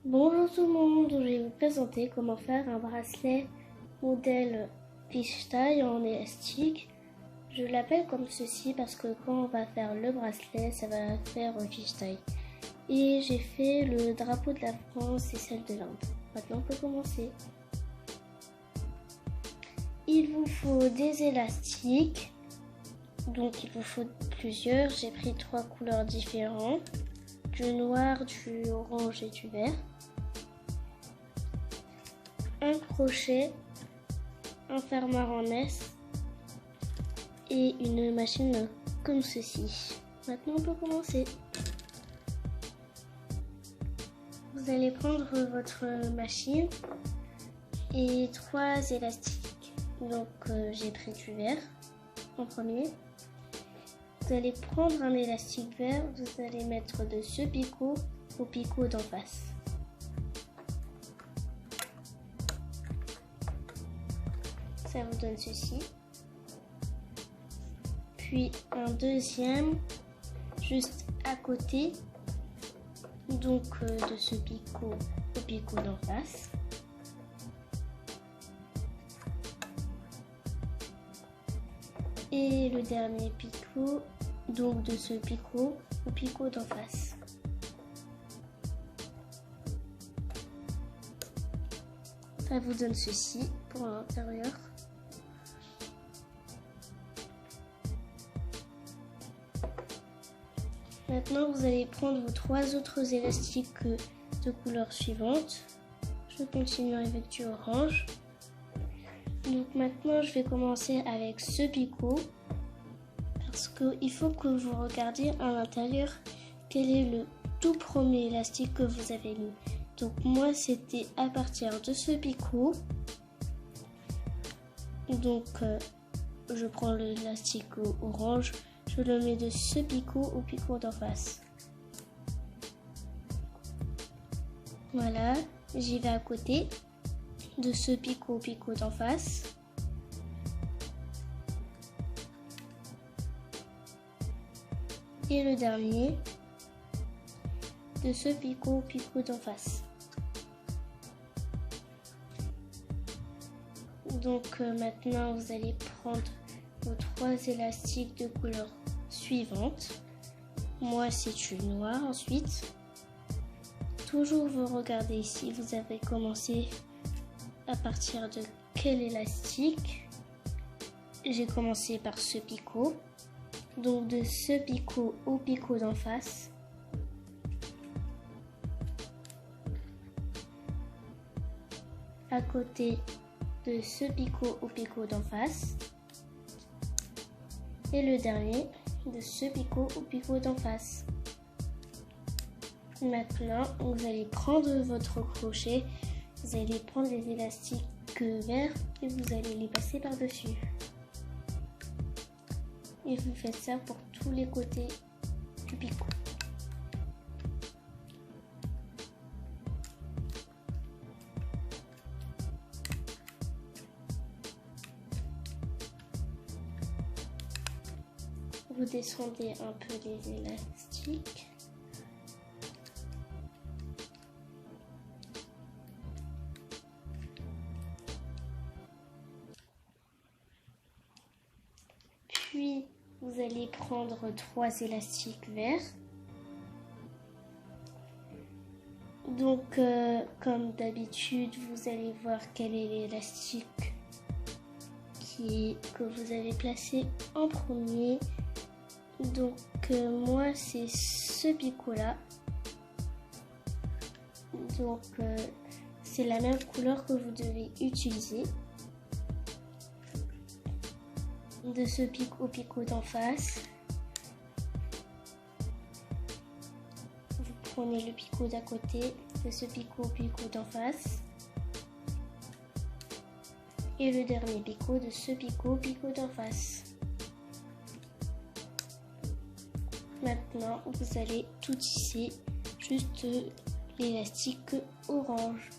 Bonjour tout le monde, je vais vous présenter comment faire un bracelet modèle fishtail en élastique. Je l'appelle comme ceci parce que quand on va faire le bracelet, ça va faire fishtail. Et j'ai fait le drapeau de la France et celle de l'Inde. Maintenant on peut commencer. Il vous faut des élastiques, donc il vous faut plusieurs. J'ai pris 3 couleurs différentes, du noir, du orange et du vert. Un crochet, un fermoir en S et une machine comme ceci. Maintenant on peut commencer. Vous allez prendre votre machine et 3 élastiques. Donc j'ai pris du vert en premier. Vous allez prendre un élastique vert, vous allez mettre de ce picot au picot d'en face. Ça vous donne ceci. Puis un deuxième juste à côté, donc de ce picot au picot d'en face. Et le dernier picot, donc de ce picot au picot d'en face. Ça vous donne ceci pour l'intérieur. Maintenant, vous allez prendre vos 3 autres élastiques de couleur suivante. Je continue avec du orange. Donc maintenant, je vais commencer avec ce picot parce qu'il faut que vous regardiez à l'intérieur quel est le tout premier élastique que vous avez mis. Donc moi, c'était à partir de ce picot. Donc je prends l'élastique orange, je le mets de ce picot au picot d'en face. Voilà, j'y vais à côté de ce picot au picot d'en face. Et le dernier de ce picot au picot d'en face. Donc maintenant vous allez prendre vos 3 élastiques de couleur suivante. Moi c'est du noir ensuite. Toujours vous regardez ici, vous avez commencé à partir de quel élastique. J'ai commencé par ce picot. Donc de ce picot au picot d'en face. À côté de ce picot au picot d'en face. Et le dernier de ce picot au picot d'en face. Maintenant, vous allez prendre votre crochet, vous allez prendre les élastiques verts et vous allez les passer par-dessus. Et vous faites ça pour tous les côtés du picot. Vous descendez un peu les élastiques. Puis, vous allez prendre 3 élastiques verts. Donc, comme d'habitude, vous allez voir quel est l'élastique que vous avez placé en premier. Donc moi c'est ce picot là, donc c'est la même couleur que vous devez utiliser. De ce picot au picot d'en face, vous prenez le picot d'à côté, de ce picot au picot d'en face, et le dernier picot de ce picot au picot d'en face. Maintenant, vous allez tout tisser, juste l'élastique orange.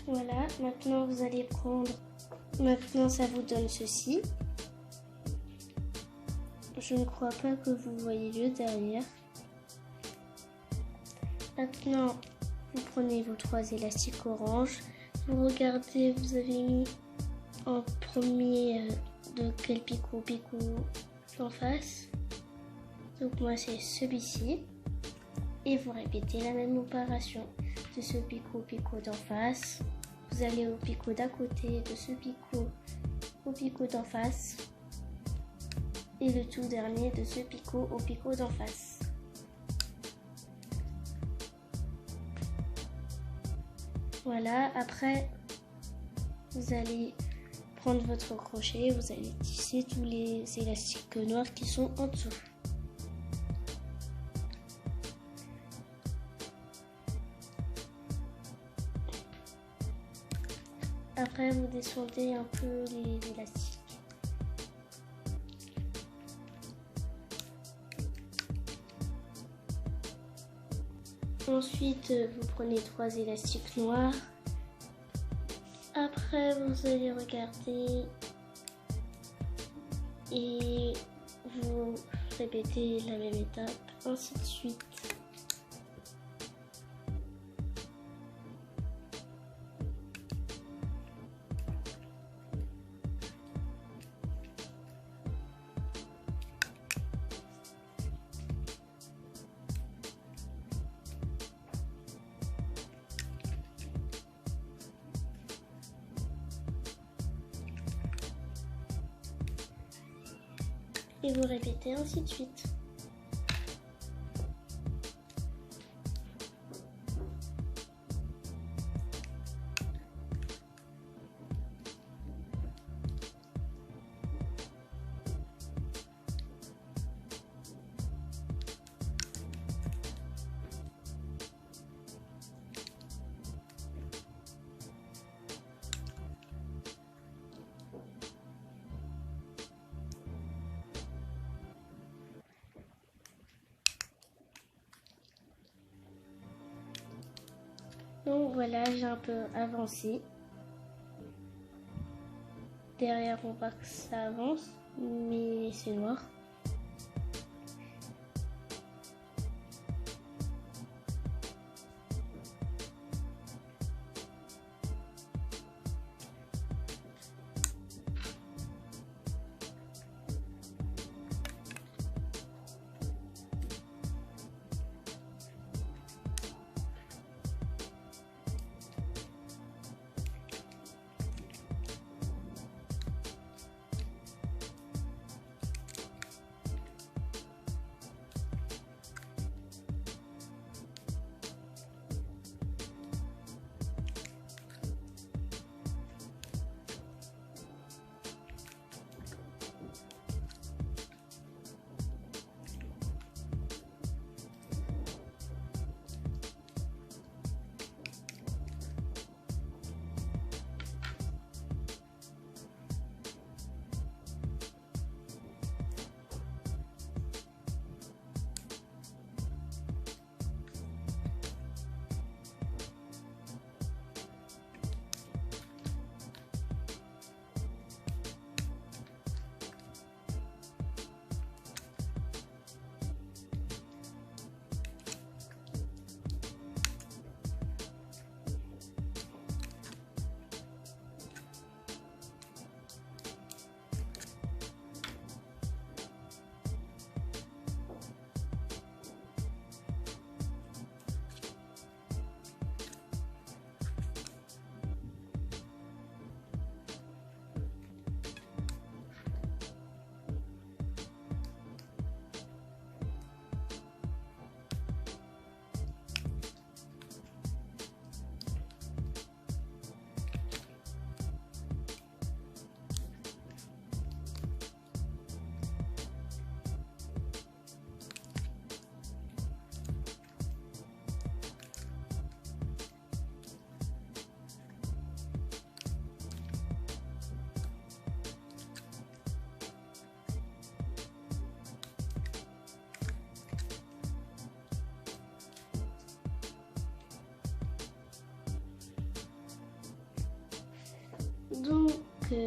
Voilà, maintenant vous allez prendre, maintenant ça vous donne ceci. Je ne crois pas que vous voyez le derrière. Maintenant, vous prenez vos 3 élastiques orange. Vous regardez, vous avez mis en premier de quel picot d'en face. Donc moi c'est celui-ci. Et vous répétez la même opération de ce picot d'en face. Vous allez au picot d'à côté de ce picot au picot d'en face. Et le tout dernier de ce picot au picot d'en face. Voilà, après vous allez prendre votre crochet, vous allez tisser tous les élastiques noirs qui sont en dessous. Après vous descendez un peu les élastiques. Ensuite, vous prenez 3 élastiques noirs. Après, vous allez regarder et vous répétez la même étape, ainsi de suite. Et vous répétez ainsi de suite. Donc voilà, j'ai un peu avancé. Derrière, on voit que ça avance, mais c'est noir.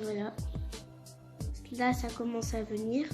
voilà. Là, ça commence à venir.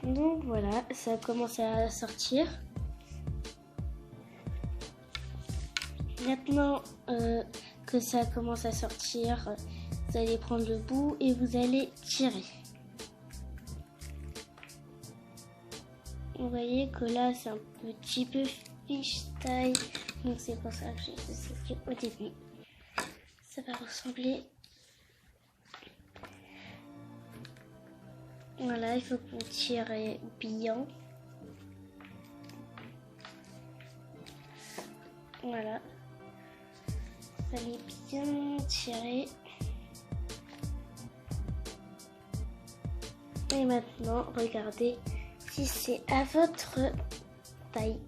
Donc voilà, ça a commencé à sortir. Maintenant que ça commence à sortir, vous allez prendre le bout et vous allez tirer. Vous voyez que là c'est un petit peu fiche taille, donc c'est pour ça que j'ai fait au début. Ça va ressembler. Voilà, il faut que vous tirez bien. Voilà. Vous allez bien tirer. Et maintenant, regardez si c'est à votre taille.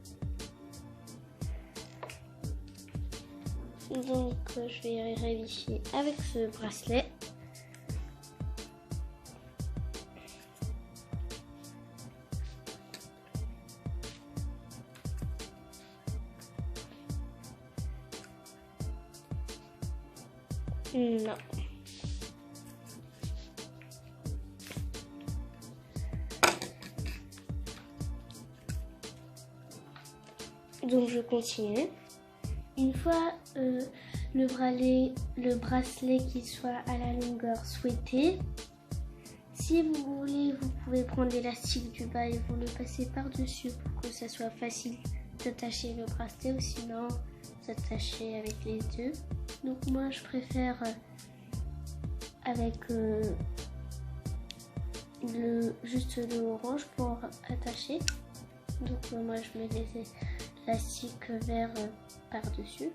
Donc, je vais vérifier avec ce bracelet. Non. Donc je continue. Une fois le bracelet qui soit à la longueur souhaitée, si vous voulez, vous pouvez prendre l'élastique du bas et vous le passer par-dessus pour que ça soit facile d'attacher le bracelet, ou sinon s'attacher avec les deux. Donc moi je préfère avec juste le orange pour attacher. Donc moi je mets des élastiques verts par-dessus.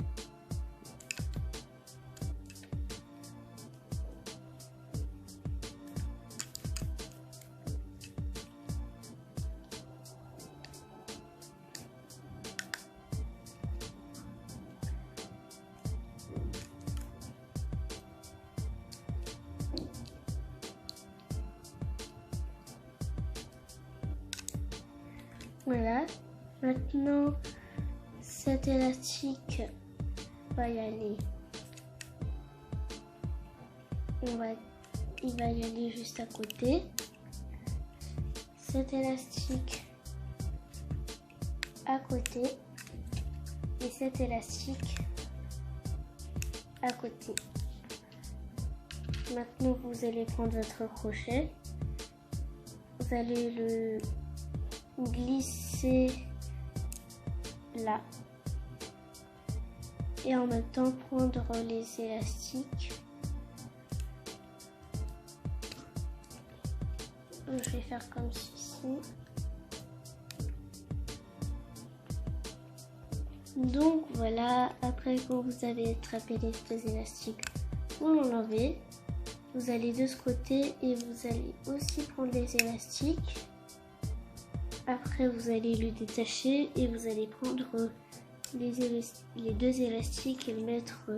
Voilà, maintenant cet élastique va y aller. Il va y aller juste à côté. Cet élastique à côté et cet élastique à côté. Maintenant vous allez prendre votre crochet. Vous allez le glisser là et en même temps prendre les élastiques. Je vais faire comme ceci. Donc voilà, après que vous avez attrapé les deux élastiques, vous l'enlevez. Vous allez de ce côté et vous allez aussi prendre les élastiques. Après, vous allez le détacher et vous allez prendre les deux élastiques et le mettre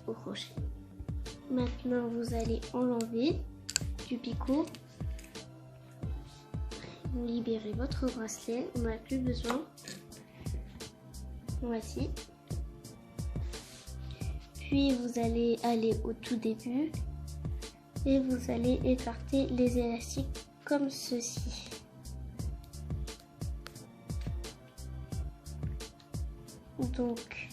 au crochet. Maintenant, vous allez enlever du picot. Vous libérez votre bracelet, on n'a plus besoin. Voici. Puis, vous allez aller au tout début et vous allez écarter les élastiques comme ceci. Donc,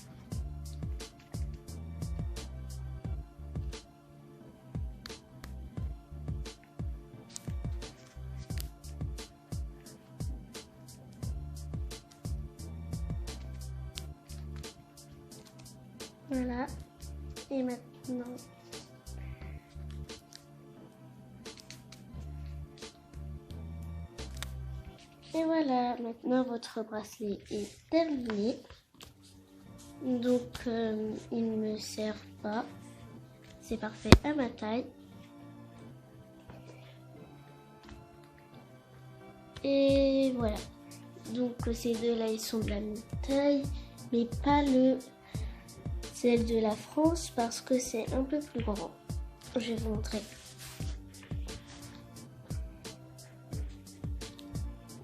voilà. Et maintenant, et voilà, maintenant votre bracelet est terminé. Donc il ne me sert pas, c'est parfait à ma taille. Et voilà, donc ces deux là ils sont de la même taille, mais pas celle de la France parce que c'est un peu plus grand. Je vais vous montrer.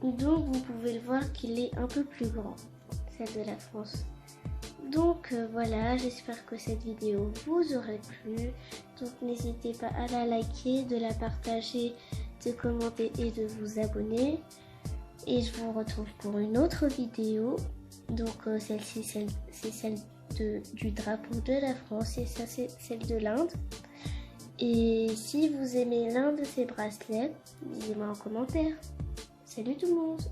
Donc vous pouvez le voir qu'il est un peu plus grand, celle de la France. Donc voilà, j'espère que cette vidéo vous aura plu. Donc n'hésitez pas à la liker, de la partager, de commenter et de vous abonner. Et je vous retrouve pour une autre vidéo. Donc celle-ci, c'est celle du drapeau de la France et ça c'est celle de l'Inde. Et si vous aimez l'un de ces bracelets, dites-moi en commentaire. Salut tout le monde!